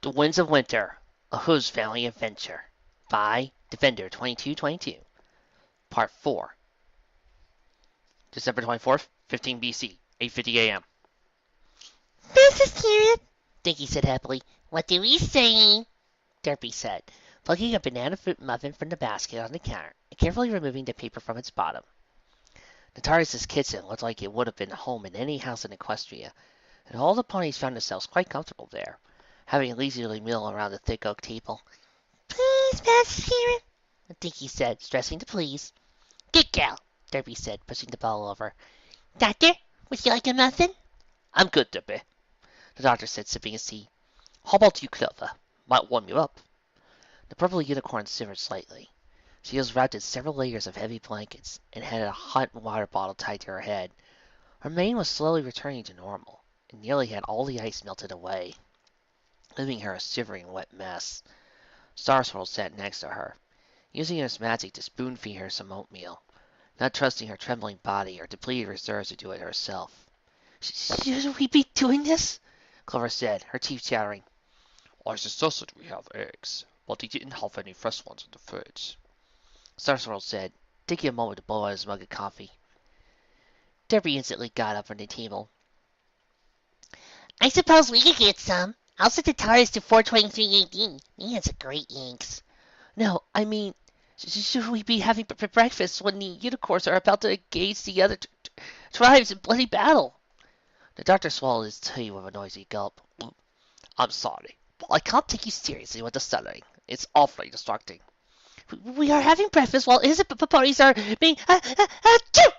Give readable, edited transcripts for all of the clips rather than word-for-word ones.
The Winds of Winter, a Hooves family adventure by Defender 2222, Part 4, December 24th, 15 BC, 8:50 a.m. This is Karen, Dinky said happily. What do we say? Derpy said, plucking a banana fruit muffin from the basket on the counter and carefully removing the paper from its bottom. The TARDIS's kitchen looked like it would have been home in any house in Equestria, and all the ponies found themselves quite comfortable there, having a leisurely meal around the thick oak table. Please, Master Karen, Dinky said, stressing to please. Good girl, Derpy said, pushing the bowl over. Doctor, would you like a muffin? I'm good, Derpy, the doctor said, sipping his tea. How about you, Clover? Might warm you up. The purple unicorn shivered slightly. She was wrapped in several layers of heavy blankets and had a hot water bottle tied to her head. Her mane was slowly returning to normal, and nearly had all the ice melted away, leaving her a shivering wet mess. Starswirl sat next to her, using his magic to spoon-feed her some oatmeal, not trusting her trembling body or depleted reserves to do it herself. Should we be doing this? Clover said, her teeth chattering. I suggested we have eggs, but he didn't have any fresh ones in the fridge, Starswirl said, taking a moment to blow out his mug of coffee. Derpy instantly got up from the table. I suppose we could get some. I'll set the TARDIS to 423 AD. Man, it's a great Yanks. No, I mean, should we be having breakfast when the unicorns are about to engage the other tribes in bloody battle? The doctor swallowed his tea with a noisy gulp. I'm sorry, but I can't take you seriously with the stuttering. It's awfully distracting. We are having breakfast while his ponies are being achoo!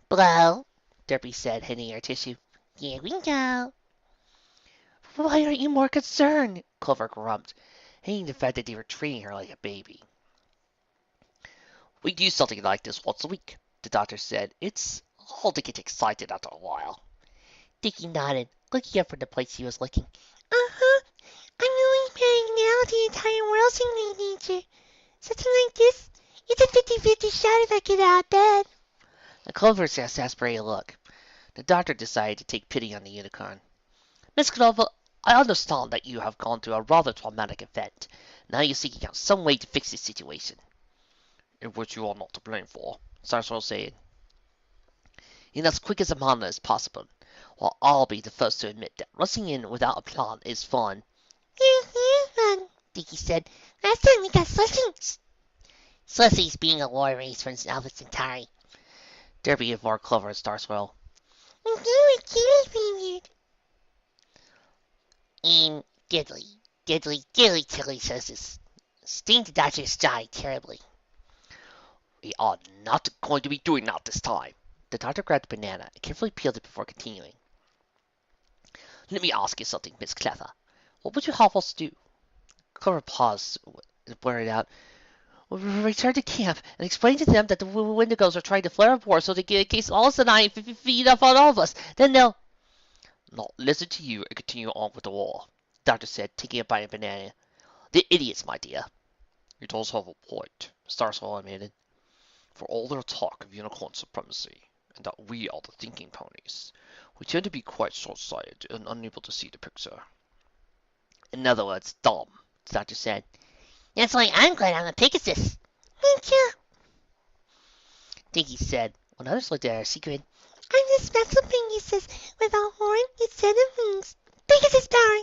Blow, Derpy said, hitting her tissue. Here we go. Why aren't you more concerned? Clover grumped, hating the fact that they were treating her like a baby. We do something like this once a week, the doctor said. It's hard to get excited after a while. Dinky nodded, looking up from the place she was licking. Uh-huh. I'm really paying now the entire world's in nature. Something like this, it's a 50-50 shot if I get out of bed. The Clover's exasperated look. The doctor decided to take pity on the unicorn. Miss Clover, I understand that you have gone through a rather traumatic event. Now you're seeking out some way to fix this situation. In which you are not to blame for, Starswirl said. In as quick as a manner as possible. Well, I'll be the first to admit that rushing in without a plan is fun. Here's fun, Dinky said. Last time we got Slushings. Slushings being a war race from Alpha Centauri. Derpy informed Clover and Starswirl. And they were chili flavored. And deadly chili sauces. Sting the doctor's eye terribly. We are not going to be doing that this time. The doctor grabbed a banana and carefully peeled it before continuing. Let me ask you something, Miss Clever. What would you have us do? Clover paused and blurted out. Return to camp and explain to them that the Wendigos are trying to flare up war so they get in case all and I feed up on all of us. Then they'll not listen to you and continue on with the war, the doctor said, taking a bite of banana. They're idiots, my dear. He does have a point, Starswirl admitted. For all their talk of unicorn supremacy, and that we are the thinking ponies, we tend to be quite short-sighted and unable to see the picture. In other words, dumb, the doctor said. That's why I'm glad I'm a Pegasus. Me too, Dinky said, when others looked at her, she grinned. I'm the special Pegasus with a horn instead of wings. Pegasus power.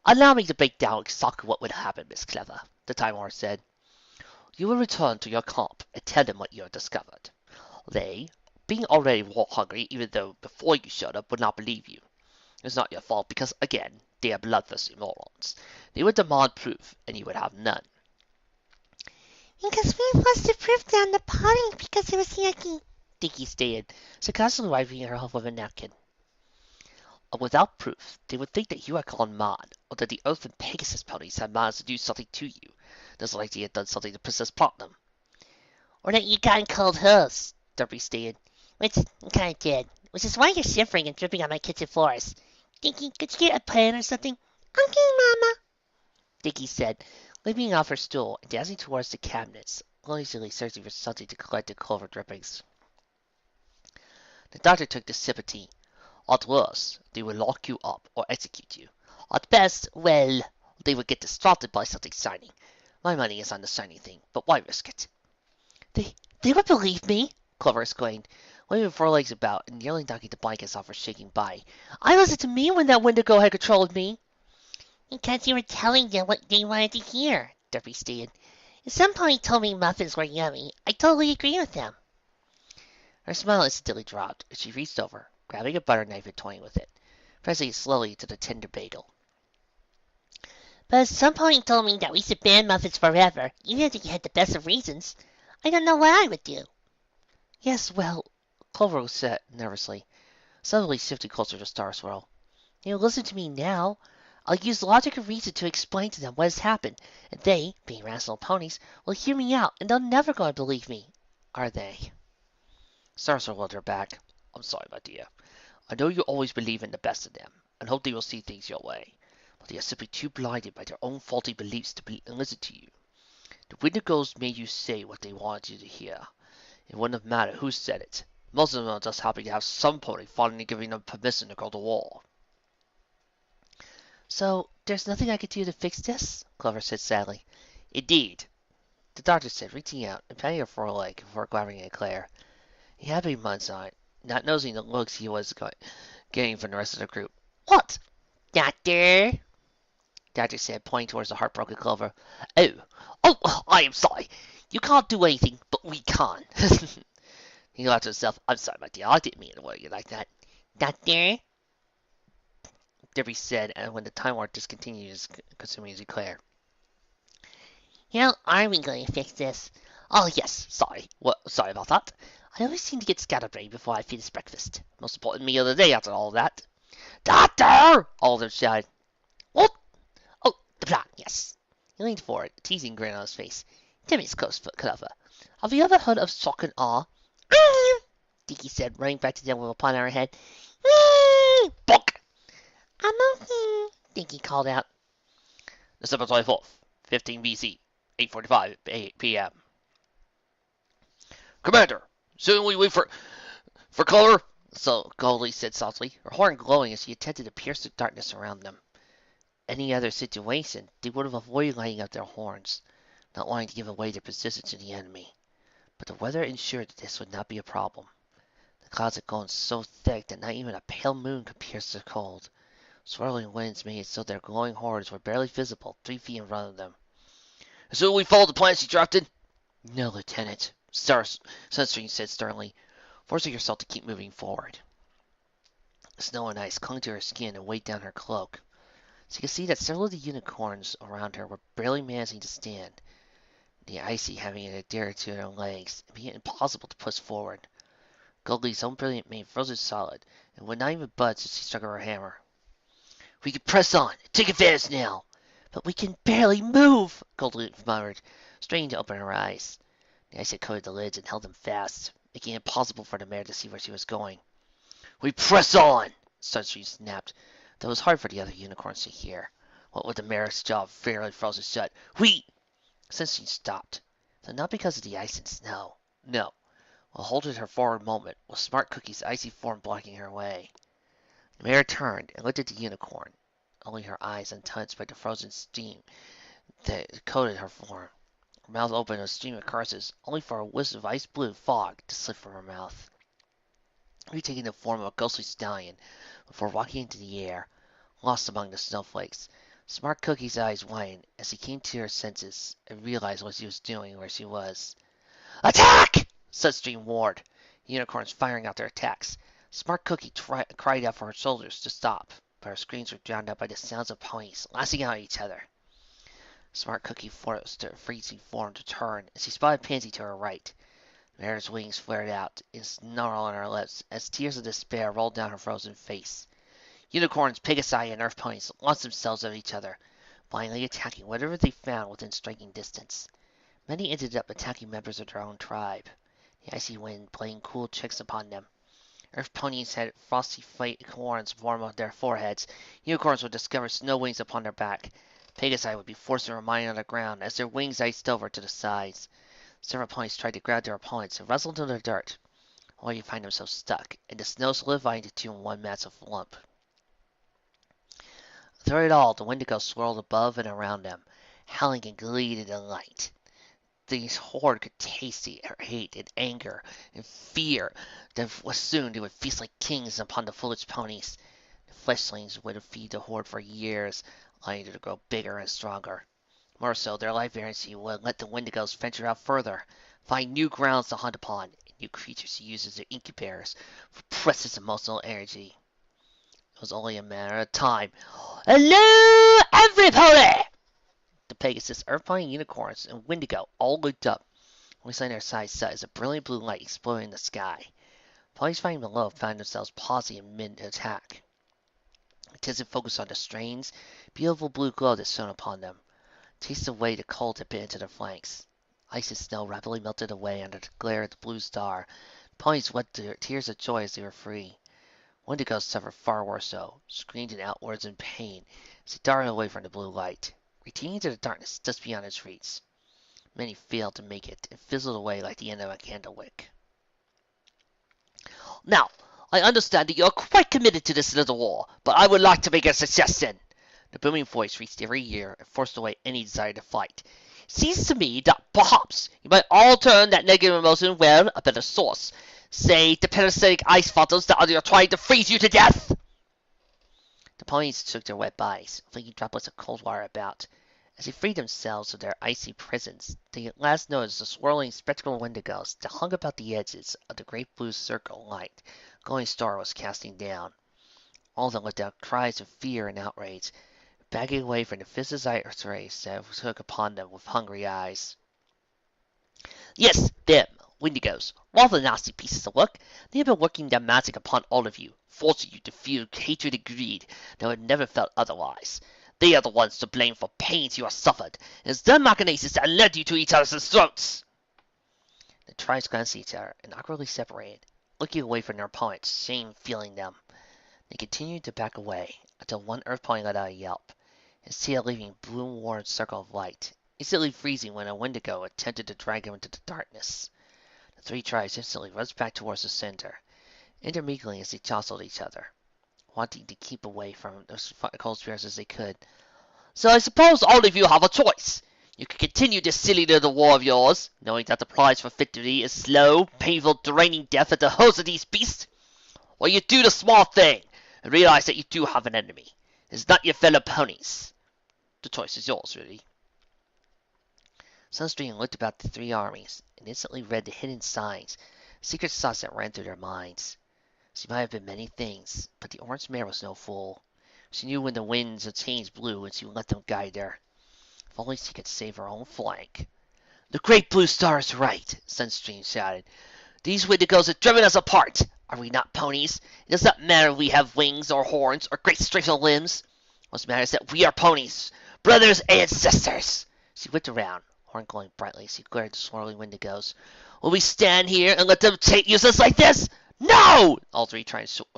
Allow me to break down exactly what would happen, Miss Clever, the Time Lord said. You will return to your camp and tell them what you have discovered. They, being already war-hungry even though before you showed up, would not believe you. It's not your fault because, again, they are bloodthirsty morons. They would demand proof, and you would have none. Because we forced the proof down the potty because it was yucky, Dinky stated, sarcastically wiping her off with a napkin. Without proof, they would think that you had gone mad, or that the Earth and Pegasus ponies had managed to do something to you, just like they had done something to Princess Platinum. Or that you got cold hooves, Derpy stated, which you kind of did, which is why you're shivering and dripping on my kitchen floors. Dinky, could you get a pan or something? Okay, Mama, Dinky said, leaping off her stool and dancing towards the cabinets, lazily searching for something to collect the Clover drippings. The doctor took the sip of tea. At worst, they will lock you up or execute you. At best, well, they would get distracted by something shiny. My money is on the shiny thing, but why risk it? They, they would believe me, Clover exclaimed, waving four legs about and nearly knocking the blankets off her shaking body. I listened to me when that Wendigo had control of me. Because you were telling them what they wanted to hear, Derpy stated. If somebody told me muffins were yummy, I totally agree with them. Her smile instantly dropped as she reached over, grabbing a butter knife and toying with it, pressing it slowly to the tender bagel. But if somebody told me that we should ban muffins forever, even if they had the best of reasons, I don't know what I would do. Yes, well, Clover said nervously, suddenly shifting closer to Star Swirl. You'll listen to me now. I'll use logic and reason to explain to them what has happened, and they, being rational ponies, will hear me out, and they're never going to believe me. Are they? Star Swirl held her back. I'm sorry, my dear. I know you always believe in the best of them, and hope they will see things your way, but they are simply too blinded by their own faulty beliefs to listen to you. The Wendigos made you say what they wanted you to hear. It wouldn't have mattered who said it. Most of them are just happy to have some pony finally giving them permission to go to war. So, there's nothing I could do to fix this? Clover said sadly. Indeed, the doctor said, reaching out and patting her foreleg before glaring at Claire. He had been months on it, not noticing the looks he was getting from the rest of the group. What? Doctor? Doctor said, pointing towards the heartbroken Clover. Oh, I am sorry. You can't do anything, but we can. He laughed to himself. I'm sorry, my dear. I didn't mean to worry you like that. Doctor? Derpy said, and when the Time Warp discontinued his consuming his eclair. How are we going to fix this? Oh, yes, sorry. Sorry about that. I always seem to get scatterbrained before I finish breakfast. Most important meal of the day after all that. Doctor! All of them shouted. What? Oh, the plan, yes. He leaned forward, a teasing grin on his face. Tell me, Miss Clover, have you ever heard of shock and awe? Dinky said, running back to them with a pun on her head. Bonk! I'm okay, Dinky called out. December 24th, 15 BC, 8:45 p.m. Commander, shouldn't we wait for Clover? So Goldie said softly, her horn glowing as she attempted to pierce the darkness around them. Any other situation, they would have avoided lighting up their horns, not wanting to give away their position to the enemy. But the weather ensured that this would not be a problem. The clouds had grown so thick that not even a pale moon could pierce the cold. Swirling winds made it so their glowing horns were barely visible 3 feet in front of them. So we followed the plan she dropped in? No, Lieutenant, Sunstream said sternly, forcing herself to keep moving forward. Snow and ice clung to her skin and weighed down her cloak. She could see that several of the unicorns around her were barely managing to stand, the icy having an adhere to their legs and being impossible to push forward. Goldie's own brilliant mane frozen solid and would not even budge as she struck her hammer. We can press on, take advantage now. But we can barely move, Goldie murmured, straining to open her eyes. The ice had coated the lids and held them fast, making it impossible for the mare to see where she was going. We press on, Sunstream snapped, though it was hard for the other unicorns to hear. What with the mare's jaw fairly frozen shut. We... Sunstream stopped, though not because of the ice and snow. No. While holding her forward moment, with Smart Cookie's icy form blocking her way. The mare turned and looked at the unicorn, only her eyes untouched by the frozen steam that coated her form. Her mouth opened in a stream of curses, only for a wisp of ice-blue fog to slip from her mouth, retaking the form of a ghostly stallion before walking into the air, lost among the snowflakes. Smart Cookie's eyes widened as he came to her senses and realized what she was doing where she was. Attack! Sunstream warned, unicorns firing out their attacks. Smart Cookie cried out for her soldiers to stop, but her screams were drowned out by the sounds of ponies lashing out at each other. Smart Cookie forced her freezing form to turn as she spotted Pansy to her right. The mare's wings flared out and snarled on her lips as tears of despair rolled down her frozen face. Unicorns, Pegasi, and Earth ponies launched themselves at each other, blindly attacking whatever they found within striking distance. Many ended up attacking members of their own tribe, the icy wind playing cool tricks upon them. Earth ponies had frosty white horns form on their foreheads. Unicorns would discover snow wings upon their back. Pegasi would be forced to remain on the ground as their wings iced over to the sides. Several ponies tried to grab their opponents and wrestled into the dirt, only to find themselves stuck, and the snow solidifying into one massive lump. Through it all, the Wendigo swirled above and around them, howling in glee and delight. These horde could taste the hate and anger and fear that soon they would feast like kings upon the foolish ponies. The fleshlings would feed the horde for years, allowing them to grow bigger and stronger. More so, their life variancy would let the Wendigos venture out further, find new grounds to hunt upon, and new creatures to use as their incubators for precious emotional energy. It was only a matter of time. Hello, everybody! The Pegasus, Earth Pony, Unicorns, and Wendigo all looked up. Only sign their sides set as a brilliant blue light exploded in the sky. Ponies fighting below found themselves pausing in mid-attack. Attention focused on the strange, beautiful blue glow that shone upon them. Chased away the cold that bit into their flanks. Ice and snow rapidly melted away under the glare of the blue star. The ponies wept tears of joy as they were free. Wendigo suffered far worse so, screaming outwards in pain as he darted away from the blue light, retreating to the darkness just beyond his reach. Many failed to make it and fizzled away like the end of a candle wick. Now, I understand that you are quite committed to this little war, but I would like to make a suggestion. The booming voice reached every ear and forced away any desire to fight. Seems to me that perhaps you might all turn that negative emotion well a better source. Say, the parasitic ice photos that are trying to freeze you to death! The ponies shook their wet bodies, flinging droplets of cold water about. As they freed themselves of their icy prisons, they at last noticed the swirling spectral wendigos that hung about the edges of the great blue circle light glowing star was casting down. All of them let out cries of fear and outrage, backing away from the vicious ice rays that took upon them with hungry eyes. Yes, them, Wendigos. Rather nasty pieces of work. They have been working their magic upon all of you, forcing you to feel hatred and greed that would never felt otherwise. They are the ones to blame for pains you have suffered. It's their machinations that led you to each other's throats. The tribes glanced at each other and awkwardly separated, looking away from their opponents, shame filling them. They continued to back away until one Earth Pony let out a yelp, his tail leaving a bloom-worn circle of light, instantly freezing when a Wendigo attempted to drag him into the darkness. The three tribes instantly rushed back towards the center, intermingling as they jostled each other, wanting to keep away from as cold spirits as they could. So I suppose all of you have a choice. You can continue this silly little war of yours, knowing that the prize for victory is slow, painful, draining death at the hands of these beasts, or you do the smart thing and realize that you do have an enemy. It's not your fellow ponies. The choice is yours, really. Sunstream looked about the three armies and instantly read the hidden signs, secret thoughts that ran through their minds. She might have been many things, but the orange mare was no fool. She knew when the winds of change blew and she would let them guide her. If only she could save her own flank. The great blue star is right, Sunstream shouted. These Wendigos have driven us apart. Are we not ponies? It does not matter if we have wings or horns or great strength of limbs. What matters is that we are ponies, brothers and sisters. She whipped around, horn glowing brightly as she glared at the swirling Wendigos. Will we stand here and let them use us like this? No! All three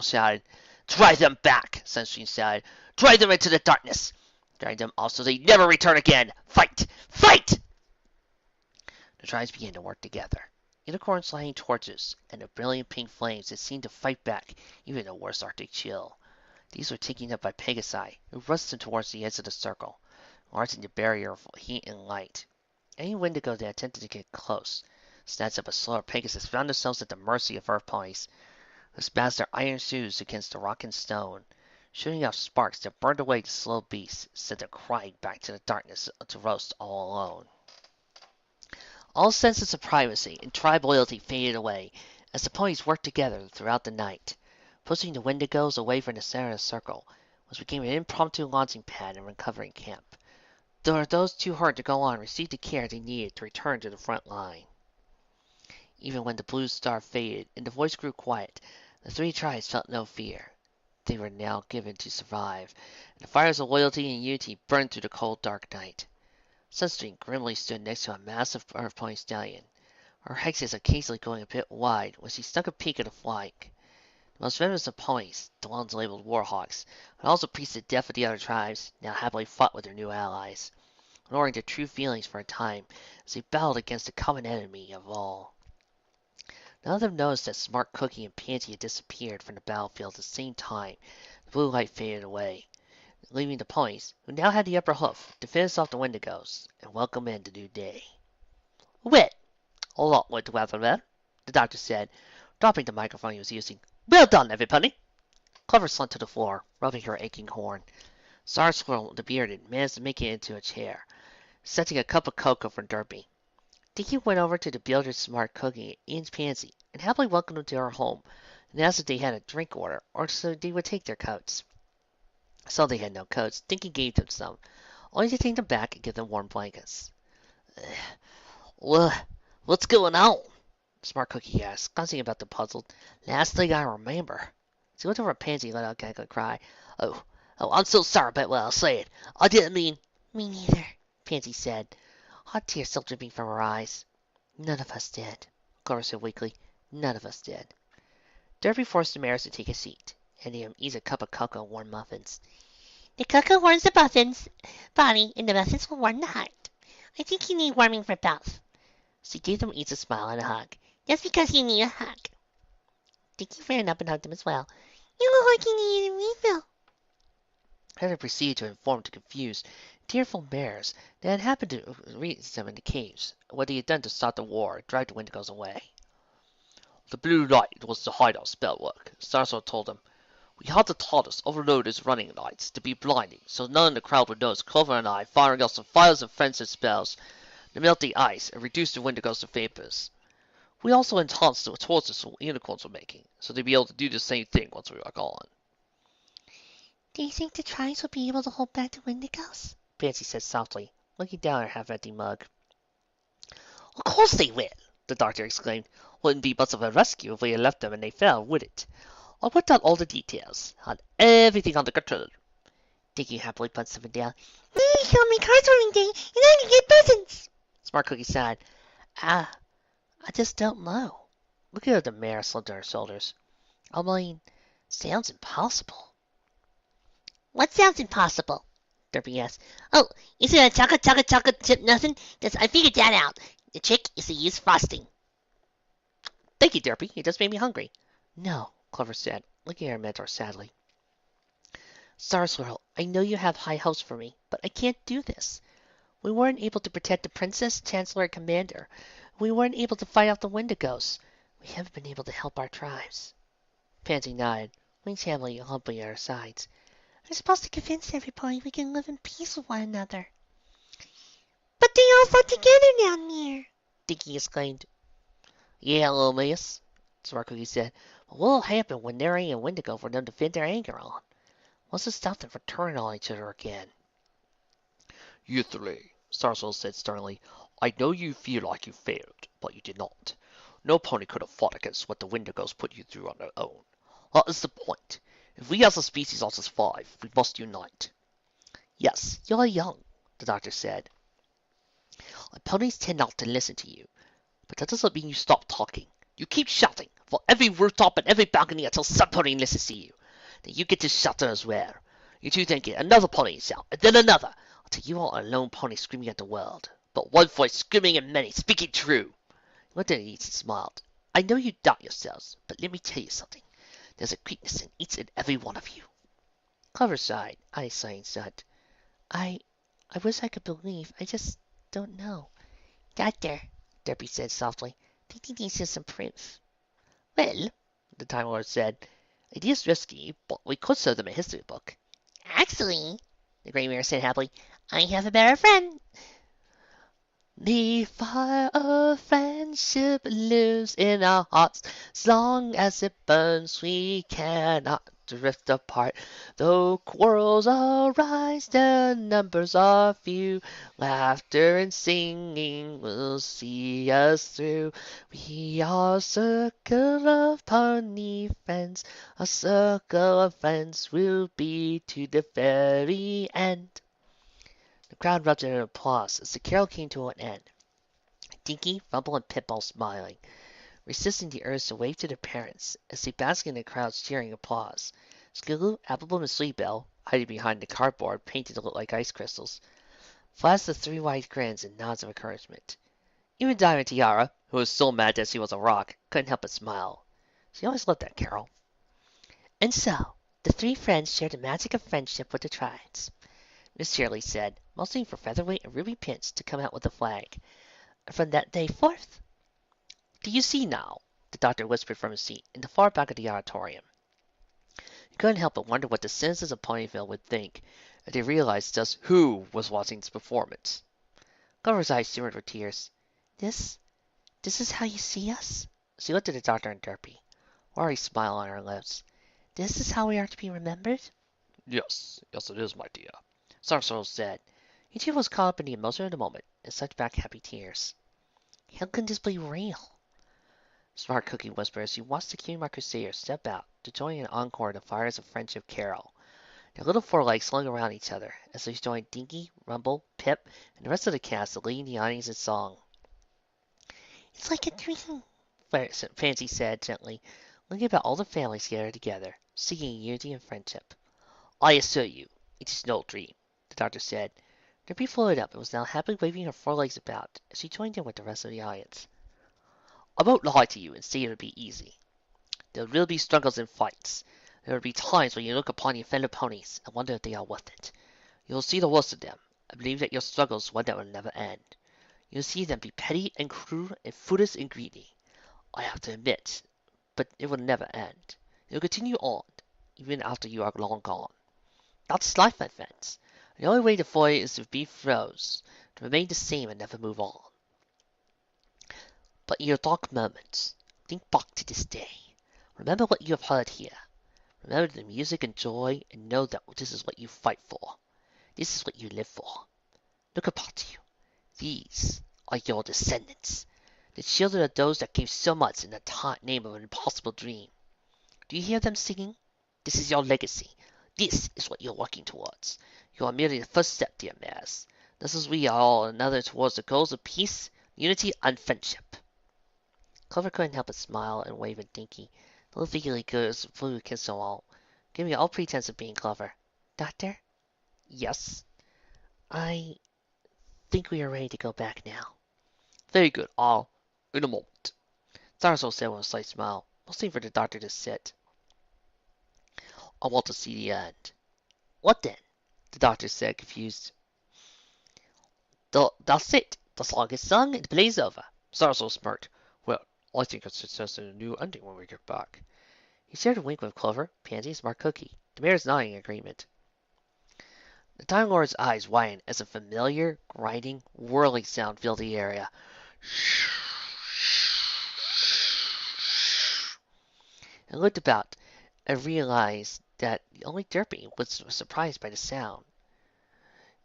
shouted. Drive them back, Sunstream shouted. Drive them into the darkness. Drive them off so they never return again. Fight! Fight! The tribes began to work together. Unicorns lighting torches, and the brilliant pink flames that seemed to fight back even the worst Arctic chill. These were taken up by Pegasi, who rushed them towards the edge of the circle, marking the barrier of heat and light. Any Wendigo that attempted to get close, snatched up a slower Pegasus, found themselves at the mercy of Earth Ponies, who smashed their iron shoes against the rock and stone, shooting out sparks that burned away the slow beasts, sent them crying back to the darkness to roast all alone. All senses of privacy and tribe loyalty faded away as the ponies worked together throughout the night. Pushing the Wendigos away from the center of the circle was became an impromptu launching pad and recovering camp. Those too hurt to go on received the care they needed to return to the front line. Even when the blue star faded and the voice grew quiet, the three tribes felt no fear. They were now given to survive, and the fires of loyalty and unity burned through the cold, dark night. Sunstream grimly stood next to a massive Earth Pony stallion, her hexes occasionally going a bit wide when she snuck a peek at the flank. The most venomous of ponies, the ones labeled Warhawks, had also preached the death of the other tribes, now happily fought with their new allies, ignoring their true feelings for a time as they battled against the common enemy of all. None of them noticed that Smart Cookie and Pansy had disappeared from the battlefield at the same time the blue light faded away. leaving the ponies, who now had the upper hoof, to finish off the Wendigos and welcome in the new day. "Well, a lot went well," the doctor said, dropping the microphone he was using. "Well done, everybody." Clover slumped to the floor, rubbing her aching horn. Sarswirl, the bearded, managed to make it into a chair, setting a cup of cocoa for Derpy. Dinky went over to the billiard smart cooking at Ian's Pansy and happily welcomed them to her home and asked if they had a drink order or so they would take their coats. So they had no coats. Dinky gave them some, only to take them back and give them warm blankets. Well, what's going on? Smart Cookie asked, glancing about the puzzled. Last thing I remember. She looked over at Pansy and let out a gaggle cry. Oh, I'm so sorry about what I said. I didn't mean. Me neither, Pansy said, hot tears still dripping from her eyes. None of us did, Clover said weakly. None of us did. Derpy forced the mares to take a seat, handing him each a cup of cocoa and warm muffins. The cocoa warms the muffins body, and the muffins will warm the heart. I think you need warming for both. She gave them each a smile and a hug. Just because you need a hug. Dinky ran up and hugged him as well. You look like you need a refill. Heather proceeded to inform the confused, tearful mares that had happened to reach them in the caves, what they had done to start the war and drive the Wendigos away. The blue light was the hideout spell work, Sarswell told them. We had the TARDIS overload its running lights to be blinding, so none in the crowd would notice Clover and I firing off some fires and frenzied spells to melt the ice and reduce the Wendigos to vapors. We also enhanced the torches the unicorns were making, so they'd be able to do the same thing once we were gone. Do you think the tribes will be able to hold back the Wendigos? Pansy said softly, looking down at her half-empty mug. Of course they will, the doctor exclaimed. Wouldn't be much of a rescue if we had left them and they fell, would it? I worked out all the details, had everything under control. Dinky happily punched something down. You told me cards warming day, and I can get presents. Smart Cookie sighed. I just don't know. Looking at the mare slumped to her shoulders. I mean, sounds impossible. What sounds impossible? Derpy asked. Oh, is it a chocolate chip nothing? Because I figured that out. The trick is to use frosting. Thank you, Derpy. You just made me hungry. No, Clover said, looking at her mentor sadly. Starswirl, I know you have high hopes for me, but I can't do this. We weren't able to protect the Princess, Chancellor, and Commander. We weren't able to fight off the Wendigos. We haven't been able to help our tribes. Pansy nodded, wings heavily and humping at her sides. We're supposed to convince everybody we can live in peace with one another. But they all fought together down there, Dinky exclaimed. Yeah, little miss, Smart Cookie said. But what'll happen when there ain't a Wendigo for them to vent their anger on? What's to stop them from turning on each other again? You three, Starswell said sternly. I know you feel like you failed, but you did not. No pony could have fought against what the Wendigos put you through on their own. That is the point. If we as a species are to survive, we must unite. Yes, you're young, the doctor said. Ponies tend not to listen to you, but that doesn't mean you stop talking. You keep shouting for every rooftop and every balcony until some pony listens to you. Then you get to shout as well. You two then get another pony to shout, and then another, until you are a lone pony screaming at the world. But one voice screaming at many, speaking true. He looked at each and smiled. I know you doubt yourselves, but let me tell you something. There's a greatness in each and every one of you. Clover sighed, eyes saying shut. I wish I could believe. I just don't know. Doctor, Derpy said softly. I think he needs some proof. Well, the Time Lord said, it is risky, but we could show them a history book. Actually, the Grey Mare said happily, I have a better friend. The fire of friendship lives in our hearts. As long as it burns, we cannot drift apart. Though quarrels arise, their numbers are few. Laughter and singing will see us through. We are a circle of pony friends. A circle of friends will be to the very end. The crowd erupted in applause as the carol came to an end. Dinky, Rumble, and Pitbull smiling, resisting the urge to wave to their parents as they basked in the crowd's cheering applause. Skiloo, Applebloom, and Sweetbell, hiding behind the cardboard painted to look like ice crystals, flashed the three wide grins and nods of encouragement. Even Diamond Tiara, who was so mad that she was a rock, couldn't help but smile. She always loved that carol. And so, The three friends shared the magic of friendship with the tribes, Miss Shirley said, motioning for Featherweight and Ruby Pinch to come out with the flag. And from that day forth, "Do you see now?" the doctor whispered from his seat in the far back of the auditorium. He couldn't help but wonder what the citizens of Ponyville would think if they realized just who was watching this performance. Clover's eyes shimmered with tears. this is how you see us? She looked at the Doctor and Derpy, a watery smile on her lips. This is how we are to be remembered? Yes, yes, it is, my dear, Sarswell said. He too was caught up in the emotion of the moment and sucked back happy tears. How can this be real? Smart Cookie whispered as she watched the Cutie Crusaders step out to join an encore in the Fires of Friendship carol. Their little forelegs slung around each other as they joined Dinky, Rumble, Pip, and the rest of the cast to lead the audience in song. It's like a dream, Fancy said gently, looking about all the families gathered together, singing unity and friendship. I assure you, it is no dream, the doctor said. Derpy floated up and was now happily waving her forelegs about as she joined in with the rest of the audience. I won't lie to you and say it will be easy. There will be struggles and fights. There will be times when you look upon your fellow ponies and wonder if they are worth it. You will see the worst of them, and believe that your struggles one that will never end. You will see them be petty and cruel and foolish and greedy. I have to admit, but it will never end. It will continue on, even after you are long gone. That's life, my friends. The only way to avoid it is to be froze, to remain the same and never move on. But in your dark moments, think back to this day. Remember what you have heard here. Remember the music and joy, and know that this is what you fight for. This is what you live for. Look about you. These are your descendants, the children of those that gave so much in the name of an impossible dream. Do you hear them singing? This is your legacy. This is what you're working towards. You are merely the first step, dear mares. This is we are all another towards the goals of peace, unity, and friendship. Clover couldn't help but smile and wave at Dinky. The little figurely girls flew to kiss them all, giving all pretense of being clever. Doctor? Yes? I think we are ready to go back now. Very good. In a moment, Sarswell said with a slight smile, motioning for the doctor to sit. I want to see the end. What then? The doctor said, confused. That's it. The song is sung and the play is over. Sarswell smirked. Well, I think it's success in a new ending when we get back. He shared a wink with Clover, Pansy, and Smart Cookie. The mayor's nodding in agreement. The Time Lord's eyes widened as a familiar, grinding, whirling sound filled the area. And looked about and realized that only Derpy was surprised by the sound.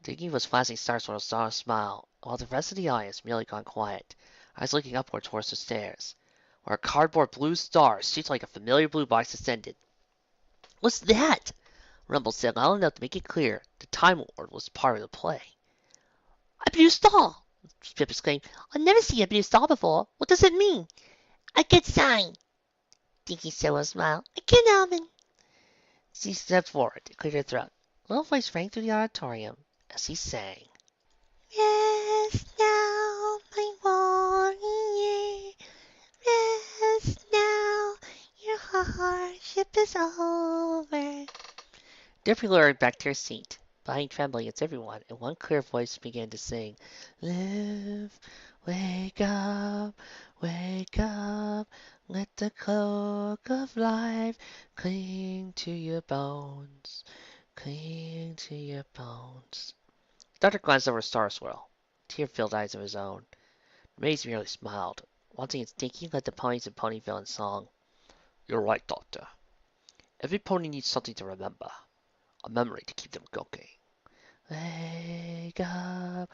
Dinky was flashing stars with a sour smile, while the rest of the audience merely gone quiet, eyes looking upward towards the stairs, where a cardboard blue star shaped like a familiar blue box descended. What's that? Rumble said loud enough to make it clear the Time Lord was part of the play. A blue star! Pip exclaimed. I've never seen a blue star before. What does it mean? A good sign, Dinky said with a smile. A good omen. She stepped forward to clear her throat. A little voice rang through the auditorium as he sang. Rest now, my warrior. Rest now, your hardship is over. Derpy lured back to her seat, behind trembling as everyone in one clear voice began to sing, Live, wake up, let the cloak of life cling to your bones, cling to your bones. The doctor glanced over Starswirl, tear-filled eyes of his own. The maid merely smiled, watching its Dinky led the ponies of Ponyville in song. You're right, Doctor. Every pony needs something to remember. A memory to keep them going. Wake up,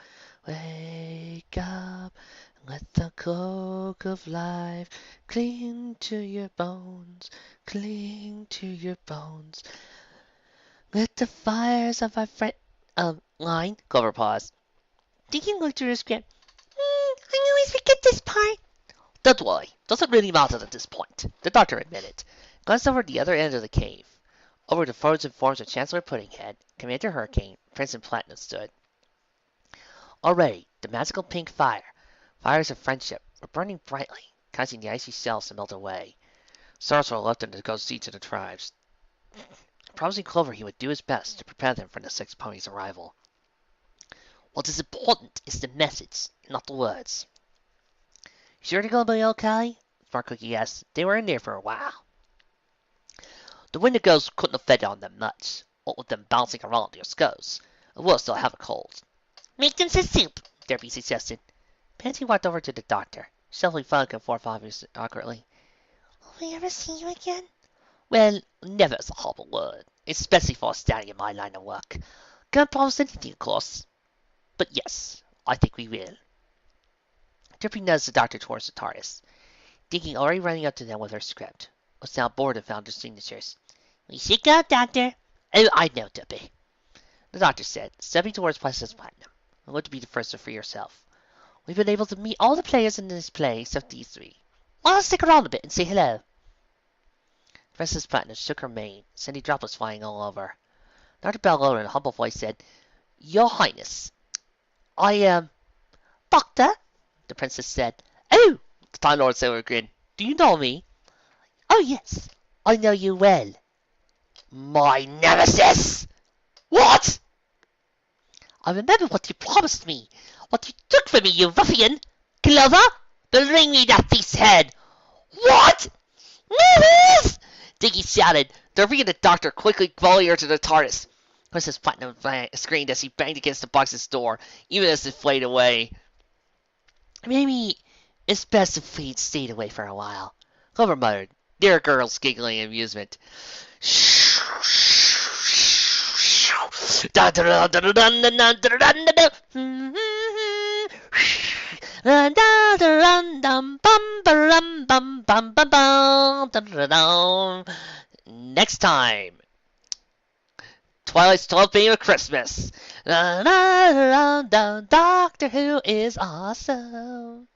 let the cloak of life cling to your bones, cling to your bones. Let the fires of our friend... line? Clover paused. Dinky looked through her script. I always forget this part. Don't worry, doesn't really matter at this point, the doctor admitted. Glanced over at the other end of the cave. Over the frozen forms of Chancellor Puddinghead, Commander Hurricane, Prince and Platinum stood. Already, the magical pink fires of friendship, were burning brightly, causing the icy shells to melt away. Stars were left them to go see to the tribes. promising Clover he would do his best to prepare them for the six ponies' arrival. What is important is the message, not the words. Sure they're gonna be okay? Smart Cookie asked. They were in there for a while. The Wendigos couldn't have fed on them much, what with them bouncing around their skulls. And worse, they'll have a cold. Make them some soup, Derpy suggested. Pansy walked over to the doctor, shuffling back and forth awkwardly. Will we ever see you again? Well, never is a horrible word, especially for a stallion in my line of work. Can't promise anything, of course. But yes, I think we will. Derpy nudged the doctor towards the TARDIS, Dinky already running up to them with her script. Was now bored and found their signatures. We should go, Doctor. Oh, I know, Derpy. The doctor said, stepping towards Princess Platinum. I'm going to be the first to free yourself. We've been able to meet all the players in this play except these three. Why don't stick around a bit and say hello? Princess Platinum shook her mane, sending droplets flying all over. Dr. Belllow in a humble voice said, Your Highness, I am... Doctor? The princess said. Oh! The Time Lord said with a grin. Do you know me? Oh, yes. I know you well. My nemesis! What? I remember what you promised me. What you took from me, you ruffian. Clover, bring me that beast's head. What? Nevis! Dinky shouted. Derpy and the doctor quickly volleyed her to the TARDIS. Princess Platinum screamed as he banged against the box's door, even as it flayed away. Maybe it's best if we stayed away for a while. Clover muttered. Dear girls giggling in amusement. Next time. Twilight's 12th Day of Christmas. Doctor Who is awesome.